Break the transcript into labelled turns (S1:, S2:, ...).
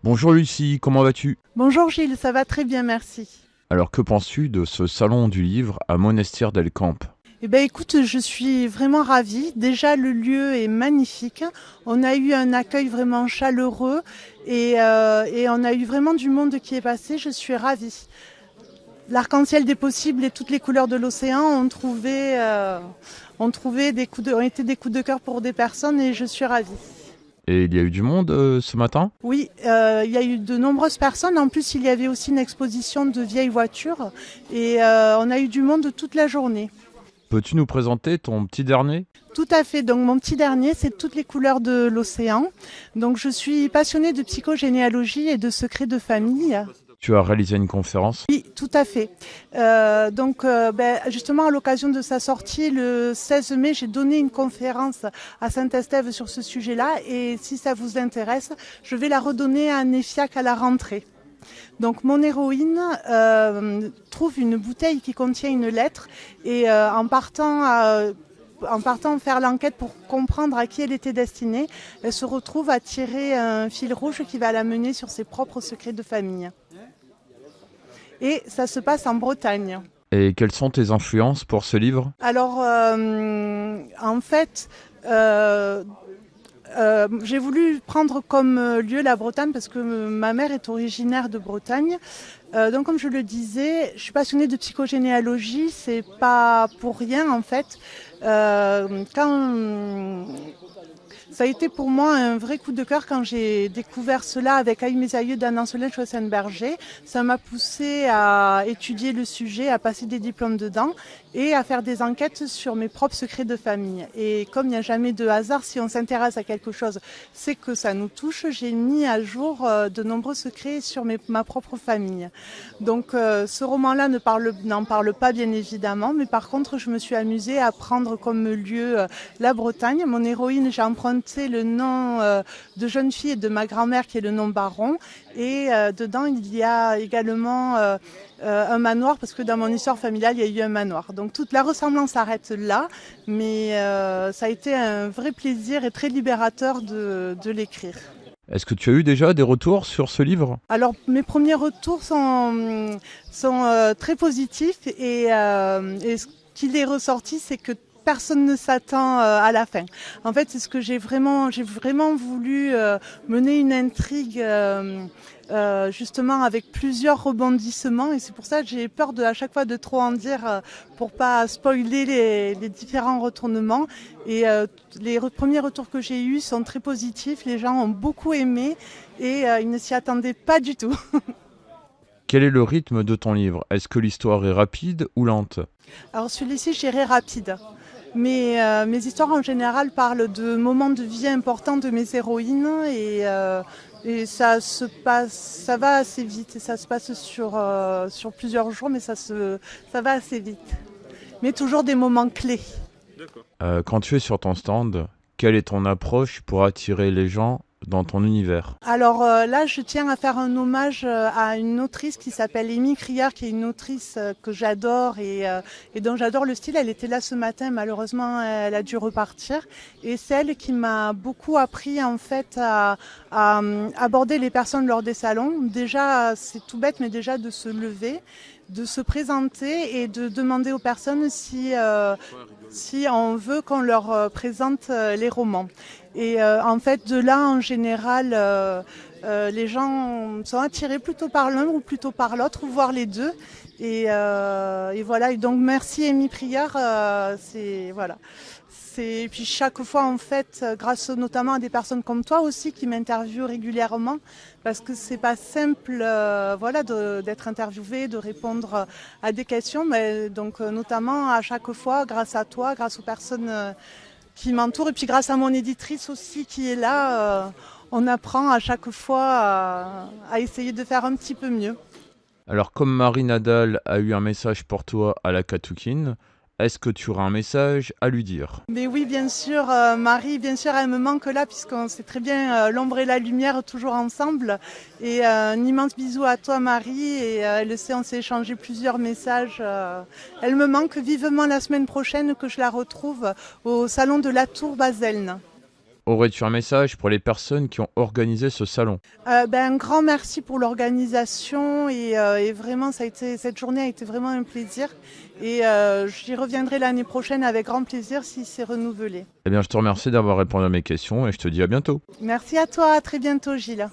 S1: Bonjour Lucie, comment vas-tu?
S2: Bonjour Gilles, ça va très bien, merci.
S1: Alors que penses-tu de ce salon du livre à Monestier del Camp?
S2: Eh bien écoute, je suis vraiment ravie. Déjà, le lieu est magnifique. On a eu un accueil vraiment chaleureux et on a eu vraiment du monde qui est passé. Je suis ravie. L'arc-en-ciel des possibles et toutes les couleurs de l'océan ont été des coups de cœur pour des personnes et je suis ravie.
S1: Et il y a eu du monde ce matin?
S2: Oui, il y a eu de nombreuses personnes. En plus, il y avait aussi une exposition de vieilles voitures et on a eu du monde toute la journée.
S1: Peux-tu nous présenter ton petit dernier?
S2: Tout à fait. Donc mon petit dernier, c'est toutes les couleurs de l'océan. Donc je suis passionnée de psychogénéalogie et de secrets de famille.
S1: Tu as réalisé une conférence?
S2: Oui, tout à fait. Justement, à l'occasion de sa sortie, le 16 mai, j'ai donné une conférence à Saint-Estève sur ce sujet-là. Et si ça vous intéresse, je vais la redonner à Néfiac à la rentrée. Donc mon héroïne trouve une bouteille qui contient une lettre et en partant faire l'enquête pour comprendre à qui elle était destinée, elle se retrouve à tirer un fil rouge qui va la mener sur ses propres secrets de famille. Et ça se passe en Bretagne.
S1: Et quelles sont tes influences pour ce livre?
S2: Alors, en fait, euh, j'ai voulu prendre comme lieu la Bretagne parce que ma mère est originaire de Bretagne. Donc, comme je le disais, je suis passionnée de psychogénéalogie. C'est pas pour rien en fait. Quand Ça a été pour moi un vrai coup de cœur quand j'ai découvert cela avec Aïe mes aïeux d'Anne Anselin Schwessenberger. Ça m'a poussé à étudier le sujet, à passer des diplômes dedans et à faire des enquêtes sur mes propres secrets de famille. Et comme il n'y a jamais de hasard, si on s'intéresse à quelque chose, c'est que ça nous touche. J'ai mis à jour de nombreux secrets sur ma propre famille. Donc ce roman-là n'en parle pas bien évidemment, mais par contre je me suis amusée à prendre comme lieu la Bretagne. Mon héroïne, j'ai emprunté le nom de jeune fille de ma grand-mère qui est le nom Baron. Et dedans, il y a également un manoir, parce que dans mon histoire familiale, il y a eu un manoir. Donc toute la ressemblance s'arrête là, mais ça a été un vrai plaisir et très libérateur de l'écrire.
S1: Est-ce que tu as eu déjà des retours sur ce livre?
S2: Alors mes premiers retours sont très positifs et ce qu'il est ressorti, c'est que personne ne s'attend à la fin. En fait, c'est ce que j'ai vraiment voulu mener une intrigue justement avec plusieurs rebondissements et c'est pour ça que j'ai peur à chaque fois de trop en dire pour pas spoiler les différents retournements. Et premiers retours que j'ai eus sont très positifs. Les gens ont beaucoup aimé et ils ne s'y attendaient pas du tout.
S1: Quel est le rythme de ton livre? Est-ce que l'histoire est rapide ou lente?
S2: Alors celui-ci, j'irai rapide. Mais mes histoires en général parlent de moments de vie importants de mes héroïnes et ça va assez vite. Et ça se passe sur plusieurs jours, mais ça va assez vite. Mais toujours des moments clés.
S1: Quand tu es sur ton stand, quelle est ton approche pour attirer les gens dans ton univers?
S2: Alors là, je tiens à faire un hommage à une autrice qui s'appelle Amy Criard, qui est une autrice que j'adore et dont j'adore le style. Elle était là ce matin, malheureusement, elle a dû repartir. Et c'est elle qui m'a beaucoup appris en fait à aborder les personnes lors des salons. Déjà, c'est tout bête, mais déjà de se lever, de se présenter et de demander aux personnes si on veut qu'on leur présente les romans. Et en fait, de là, en général, les gens sont attirés plutôt par l'un ou plutôt par l'autre, ou voire les deux. Et voilà. Et donc, merci Amy Prieur. Voilà. Et puis chaque fois, en fait, grâce notamment à des personnes comme toi aussi qui m'interviewent régulièrement, parce que c'est pas simple, voilà, d'être interviewé, de répondre à des questions. Mais donc, notamment à chaque fois, grâce à toi, grâce aux personnes qui m'entourent, et puis grâce à mon éditrice aussi qui est là, on apprend à chaque fois à essayer de faire un petit peu mieux.
S1: Alors comme Marie Nadal a eu un message pour toi à la Katoukine, est-ce que tu auras un message à lui dire?
S2: Mais oui, bien sûr, Marie, bien sûr, elle me manque là, puisqu'on sait très bien l'ombre et la lumière toujours ensemble. Et un immense bisou à toi, Marie. Et elle le sait, on s'est échangé plusieurs messages. Elle me manque vivement la semaine prochaine que je la retrouve au salon de la Tour Baselne.
S1: Aurais-tu un message pour les personnes qui ont organisé ce salon?
S2: Un grand merci pour l'organisation et vraiment cette journée a été vraiment un plaisir et j'y reviendrai l'année prochaine avec grand plaisir si c'est renouvelé.
S1: Eh bien, je te remercie d'avoir répondu à mes questions et je te dis à bientôt.
S2: Merci à toi, à très bientôt Gilles.